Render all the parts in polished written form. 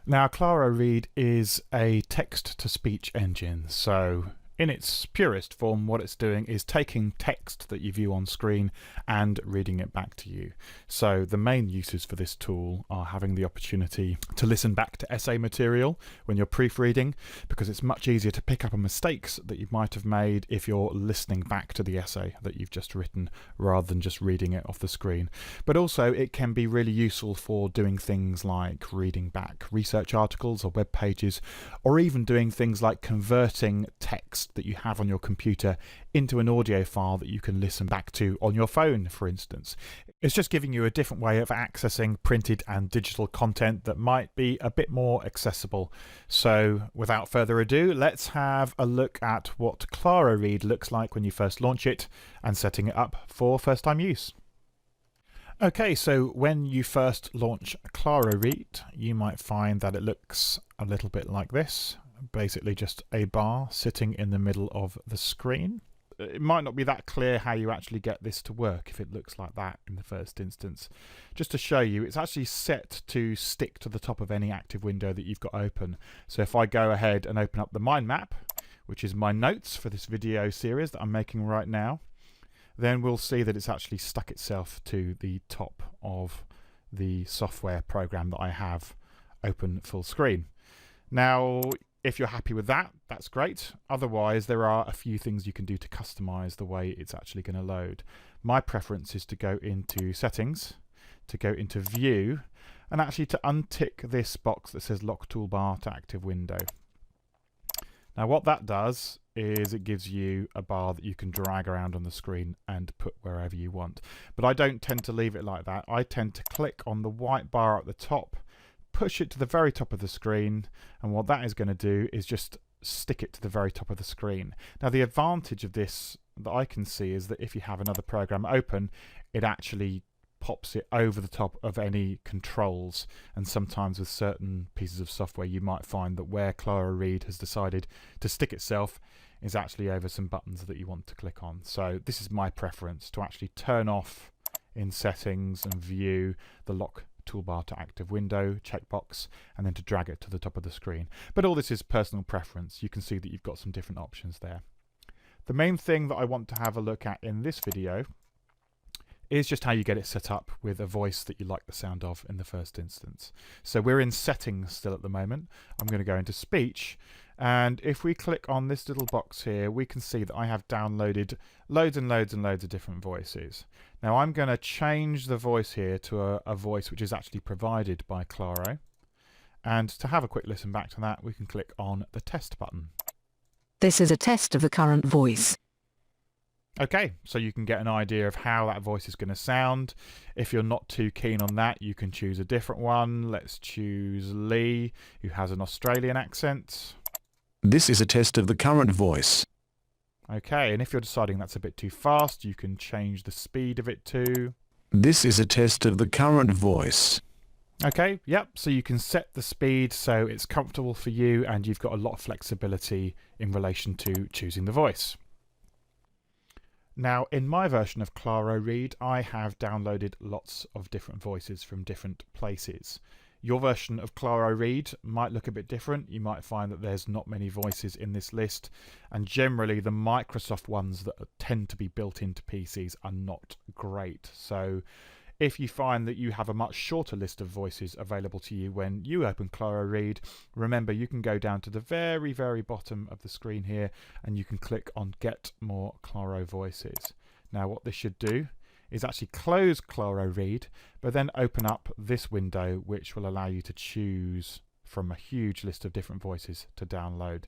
Now, Claroread is a text-to-speech engine, so in its purest form, what it's doing is taking text that you view on screen and reading it back to you. So the main uses for this tool are having the opportunity to listen back to essay material when you're proofreading, because it's much easier to pick up on mistakes that you might have made if you're listening back to the essay that you've just written rather than just reading it off the screen. But also it can be really useful for doing things like reading back research articles or web pages, or even doing things like converting text that you have on your computer into an audio file that you can listen back to on your phone, for instance. It's just giving you a different way of accessing printed and digital content that might be a bit more accessible. So without further ado, let's have a look at what Claroread looks like when you first launch it and setting it up for first time use. Okay, so when you first launch Claroread, you might find that it looks a little bit like this. Basically just a bar sitting in the middle of the screen. It might not be that clear how you actually get this to work if it looks like that in the first instance. Just to show you, it's actually set to stick to the top of any active window that you've got open. So if I go ahead and open up the mind map, which is my notes for this video series that I'm making right now, then we'll see that it's actually stuck itself to the top of the software program that I have open full screen. Now, if you're happy with that, that's great. Otherwise, there are a few things you can do to customize the way it's actually going to load. My preference is to go into Settings, to go into View, and actually to untick this box that says Lock Toolbar to Active Window. Now, what that does is it gives you a bar that you can drag around on the screen and put wherever you want. But I don't tend to leave it like that. I tend to click on the white bar at the top, push it to the very top of the screen, and what that is going to do is just stick it to the very top of the screen. Now the advantage of this that I can see is that if you have another program open, it actually pops it over the top of any controls, and sometimes with certain pieces of software you might find that where Claroread has decided to stick itself is actually over some buttons that you want to click on. So this is my preference, to actually turn off in Settings and View the Lock Toolbar to Active Window checkbox, and then to drag it to the top of the screen. But all this is personal preference. You can see that you've got some different options there. The main thing that I want to have a look at in this video is just how you get it set up with a voice that you like the sound of in the first instance. So we're in Settings still at the moment. I'm going to go into Speech, and if we click on this little box here, we can see that I have downloaded loads and loads and loads of different voices. Now I'm going to change the voice here to a voice which is actually provided by Claro, and to have a quick listen back to that, we can click on the test button. This is a test of the current voice. Okay, so you can get an idea of how that voice is going to sound. If you're not too keen on that, you can choose a different one. Let's choose Lee, who has an Australian accent. This is a test of the current voice. Okay, and if you're deciding that's a bit too fast, you can change the speed of it to... This is a test of the current voice. Okay, yep, so you can set the speed so it's comfortable for you, and you've got a lot of flexibility in relation to choosing the voice. Now, in my version of Claroread, I have downloaded lots of different voices from different places. Your version of Claroread might look a bit different. You might find that there's not many voices in this list, and generally the Microsoft ones that tend to be built into PCs are not great. So if you find that you have a much shorter list of voices available to you when you open Claroread, remember you can go down to the very, very bottom of the screen here and you can click on Get More Claro Voices. Now what this should do is actually close Claroread, but then open up this window which will allow you to choose from a huge list of different voices to download.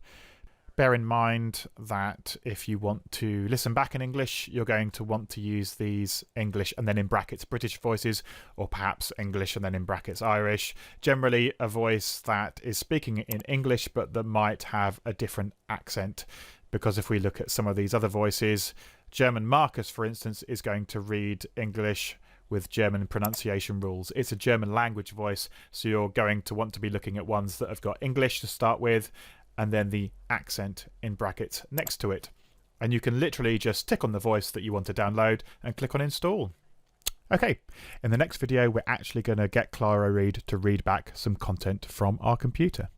Bear in mind that if you want to listen back in English, you're going to want to use these English and then in brackets British voices, or perhaps English and then in brackets Irish. Generally a voice that is speaking in English but that might have a different accent, because if we look at some of these other voices, German Marcus, for instance, is going to read English with German pronunciation rules. It's a German language voice, so you're going to want to be looking at ones that have got English to start with, and then the accent in brackets next to it. And you can literally just tick on the voice that you want to download and click on Install. Okay, in the next video we're actually going to get Claroread to read back some content from our computer.